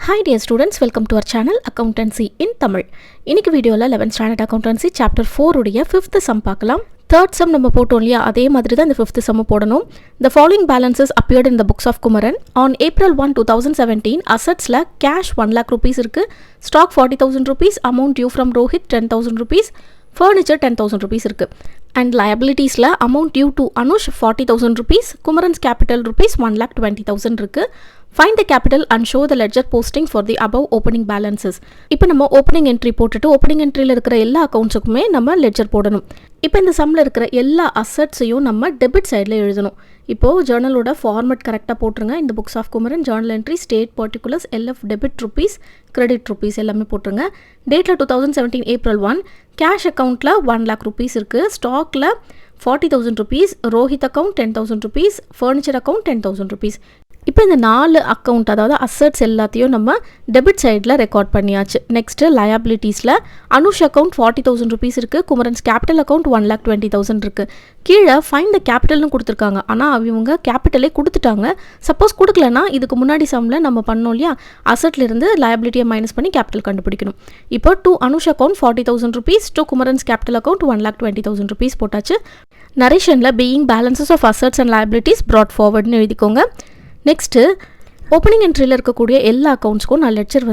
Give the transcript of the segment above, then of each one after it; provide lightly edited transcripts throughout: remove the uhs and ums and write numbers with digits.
Hi dear students, welcome to our channel Accountancy in Tamil. இன்னைக்கு வீடியோல 11th standard accountancy chapter 4 உடைய 5th sum பார்க்கலாம். Third sum நம்ம போட்டோம் இல்லையா, அதே மாதிரி தான் இந்த 5th sum போடணும். The following balances appeared in the books of Kumaran on April 1, 2017. Assetsல cash 1 lakh rupees இருக்கு, stock 40,000 rupees, amount due from Rohit 10,000 rupees, furniture 10,000 rupees இருக்கு. And liabilitiesல amount due to Anush 40,000 rupees, Kumaran's capital rupees 1,20,000 இருக்கு. Find the capital and show the ledger posting for the above opening balances. இப்போ நம்ம opening entry போட்டுட்டு opening entryல இருக்கிற எல்லா அக்கவுண்ட்ஸுக்குமே நம்ம ledger போடணும். இப்போ இந்த சம்மில் இருக்கிற எல்லா அசட்ஸையும் நம்ம டெபிட் சைடில் எழுதணும். இப்போது ஜேர்னலோட ஃபார்மேட் கரெக்டாக போட்டுருங்க. இந்த books of Kumaran journal entry state particulars LF debit rupees credit rupees எல்லாமே போட்டுருங்க. டேட்டில் 2017 April 1 கேஷ் அக்கௌண்ட்டில் 1 lakh rupees இருக்குது, ஸ்டாக்கில் 40,000 rupees, Rohit account 10,000 rupees, furniture account 10,000 rupees. இப்போ இந்த 4 அக்கௌண்ட் அதாவது அசட்ஸ் எல்லாத்தையும் நம்ம டெபிட் சைடில் ரெக்கார்ட் பண்ணியாச்சு. நெக்ஸ்ட்டு லயபிலிட்டிஸில் அனுஷ் அக்கௌண்ட் 40,000 rupees இருக்குது, குமரன்ஸ் கேபிட்டல் அக்கௌண்ட் 1,20,000 இருக்குது. கீழே ஃபைன் த கேபிட்டல்னு கொடுத்துருக்காங்க, ஆனால் அவங்க கேபிட்டலே கொடுத்துட்டாங்க. சப்போஸ் கொடுக்கலன்னா இதுக்கு முன்னாடி சம்மில் நம்ம பண்ணோம் இல்லையா, அசட்லேருந்து லயபிலிட்டியை மைனஸ் பண்ணி கேபிட்டல் கண்டுபிடிக்கணும். இப்போ to Anush account 40,000 rupees, to Kumaran's capital account 1,20,000 rupees போட்டாச்சு. நரேஷனில் being balances of assets and liabilities brought forwardனு எழுதிக்கோங்க. நெக்ஸ்ட்டு ஓப்பனிங் என்ட்ரியில் இருக்கக்கூடிய எல்லா அக்கௌண்ட்ஸ்க்கும் நான் லெட்ஜர்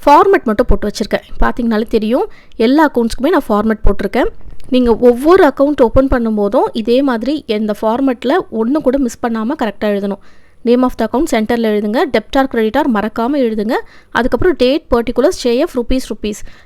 ஃபார்மேட் மட்டும் போட்டு வச்சுருக்கேன். பார்த்தீங்கனாலே தெரியும், எல்லா அக்கௌண்ட்ஸ்க்குமே நான் ஃபார்மேட் போட்டிருக்கேன். நீங்கள் ஒவ்வொரு அக்கௌண்ட் ஓப்பன் பண்ணும்போதும் இதே மாதிரி எந்த ஃபார்மேட்டில் ஒன்று கூட மிஸ் பண்ணாமல் கரெக்டாக எழுதணும். நேம் ஆஃப் த அக்கௌண்ட் சென்டரில் எழுதுங்க, டெப்டார் கிரெடிட்டார் மறக்காமல் எழுதுங்க. அதுக்கப்புறம் டேட் பர்டிகுலர்ஸ் ஷேஎஃப் ருபீஸ்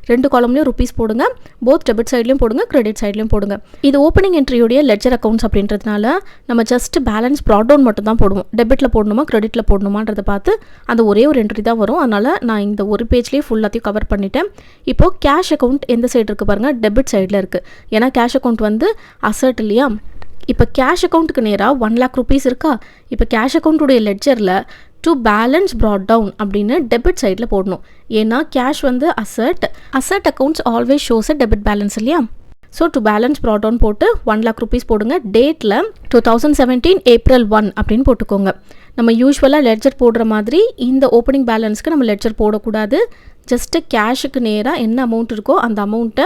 2 காலம்லேயும் ருபீஸ் போடுங்க, போத் டெபிட் சைட்லையும் போடுங்க, கிரெடிட் சைட்லையும் போடுங்க. இது ஓப்பனிங் என்ட்ரியோடைய லெட்ஜர் அக்கௌண்ட்ஸ் அப்படின்றதுனால நம்ம ஜஸ்ட் பேலன்ஸ் ப்ராட் டவுன் மட்டும் தான் போடுவோம். டெபிட்டில் போடணுமா கிரெடிட்டில் போடணுமான்றதை பார்த்து அந்த ஒரே ஒரு என்ட்ரி தான் வரும். அதனால் நான் இந்த ஒரு பேஜ்லேயே ஃபுல்லாத்தையும் கவர் பண்ணிட்டேன். இப்போது கேஷ் அக்கௌண்ட் எந்த சைடு இருக்குது பாருங்கள், டெபிட் சைடில் இருக்குது. ஏன்னா கேஷ் அக்கௌண்ட் அசட் இல்லையா. இப்போ கேஷ் அக்கௌண்ட்டுக்கு நேராக 1 lakh rupees இருக்கா. இப்போ கேஷ் அக்கௌண்ட்டுடைய லெட்ஜரில் டு பேலன்ஸ் ப்ராட் டவுன் அப்படின்னு டெபிட் சைடில் போடணும். ஏன்னா cash asset accounts always shows a debit balance இல்லையா. So to balance brought down போட்டு 1 lakh rupees போடுங்க. டேட்டில் 2017 April 1 அப்படின்னு போட்டுக்கோங்க. நம்ம யூஸ்வலாக லெட்ஜர் போடுற மாதிரி இந்த ஓப்பனிங் பேலன்ஸ்க்கு நம்ம லெட்ஜர் போடக்கூடாது. ஜஸ்ட்டு கேஷுக்கு நேராக என்ன அமௌண்ட் இருக்கோ அந்த அமௌண்ட்டை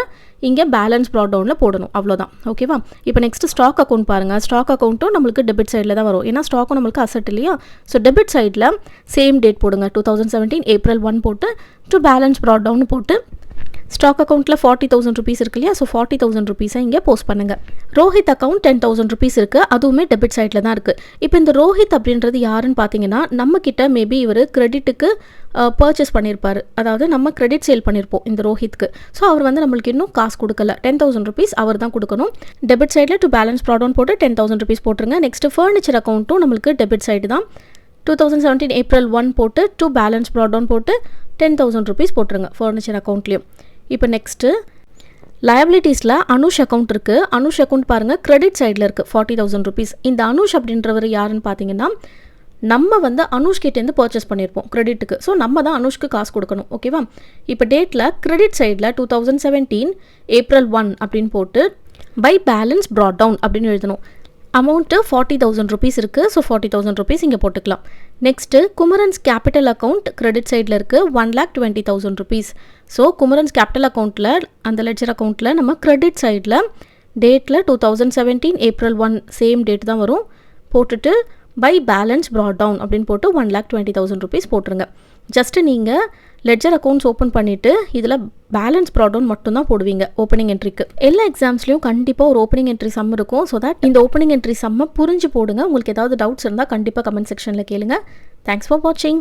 இங்கே பேலன்ஸ் ப்ராட் டவுனில் போடணும், அவ்வளோதான். ஓகேவா. இப்போ நெக்ஸ்ட்டு ஸ்டாக் அக்கௌண்ட் பாருங்கள். ஸ்டாக் அக்கௌண்ட்டும் நம்மளுக்கு டெபிட் சைடில் தான் வரும், ஏன்னா ஸ்டாக்கும் நம்மளுக்கு அசட் இல்லையா. ஸோ டெபிட் சைடில் சேம் டேட் போடுங்க, 2017 April 1 போட்டு டு பேலன்ஸ் ப்ராட் டவுன் போட்டு ஸ்டாக் அக்கௌண்ட்டில் 40,000 rupees இருக்கு இல்லையா. ஸோ 40,000 rupees-ஐ இங்கே போஸ்ட் பண்ணுங்கள். ரோஹித் அக்கௌண்ட் 10,000 rupees இருக்குது, அதுவுமே டெபிட் சைடில் தான் இருக்குது. இப்போ இந்த ரோஹித் அப்படின்றது யாருன்னு பார்த்தீங்கன்னா, நம்மக்கிட்ட மேபி இவர் கிரெடிட்டுக்கு பர்ச்சேஸ் பண்ணியிருப்பார், அதாவது நம்ம கிரெடிட் சேல் பண்ணியிருப்போம் இந்த ரோஹித்க்கு. ஸோ அவர் நம்மளுக்கு இன்னும் காசு கொடுக்கல, 10,000 rupees அவர் தான் கொடுக்கணும். டெபிட் சைடில் டு பேலன்ஸ் ப்ராட் டவுன் போட்டு 10,000 rupees போட்டுருங்க. நெக்ஸ்ட்டு ஃபர்னிச்சர் அக்கௌண்ட்டும் நம்மளுக்கு டெபிட் சைடு தான். 2017 April 1 போட்டு டு பேலன்ஸ் ப்ராட் டவுன் போட்டு 10,000 rupees போட்டுருங்க ஃபர்னிச்சர் அக்கௌண்ட்லேயும். இப்போ நெக்ஸ்ட்டு லயபிலிட்டிஸில் அனுஷ் அக்கௌண்ட் இருக்குது. அனுஷ் அக்கௌண்ட் பாருங்கள் கிரெடிட் சைடில் இருக்குது, 40,000 rupees. இந்த அனுஷ் அப்படின்றவர் யாருன்னு பார்த்தீங்கன்னா, நம்ம அனுஷ்கிட்டேருந்து பர்ச்சேஸ் பண்ணியிருப்போம் கிரெடிட்டுக்கு. ஸோ நம்ம தான் அனுஷ்க்கு காசு கொடுக்கணும், ஓகேவா. இப்போ டேட்டில் கிரெடிட் சைடில் 2017 April 1 அப்படின்னு போட்டு பை பேலன்ஸ் ப்ராட் டவுன் அப்படின்னு எழுதணும். அமௌண்ட்டு 40,000 rupees இருக்குது. ஸோ 40,000 rupees இங்கே போட்டுக்கலாம். Next Kumaran's capital account credit சைடில் இருக்குது, 1,20,000 rupees. ஸோ குமரன்ஸ் கேபிட்டல் அக்கௌண்ட்டில் அந்த லெட்ஜர் அக்கௌண்ட்டில் நம்ம கிரெடிட் சைடில் டேட்டில் 2017 April 1 சேம் டேட் தான் வரும், போட்டுட்டு பை பேலன்ஸ் ப்ராட் டவுன் அப்படின்னு போட்டு 1,20,000 rupees போட்டுருங்க. ஜஸ்ட்டு நீங்கள் லெட்ஜர் அக்கௌண்ட்ஸ் ஓப்பன் பண்ணிவிட்டு இதில் பேலன்ஸ் ப்ராட் டவுன் மட்டும்தான் போடுவீங்க ஓப்பனிங் என்ட்ரிக்கு. எல்லா எக்ஸாம்ஸ்லையும் கண்டிப்பாக ஒரு ஓப்பனிங் என்ட்ரி சம் இருக்கும். ஸோ தட் இந்த ஓப்பனிங் என்ட்ரி சம்மை புரிஞ்சு போடுங்க. உங்களுக்கு ஏதாவது டவுட்ஸ் இருந்தால் கண்டிப்பாக கமெண்ட் செக்ஷனில் கேளுங்க. தேங்க்ஸ் ஃபார் வாட்சிங்.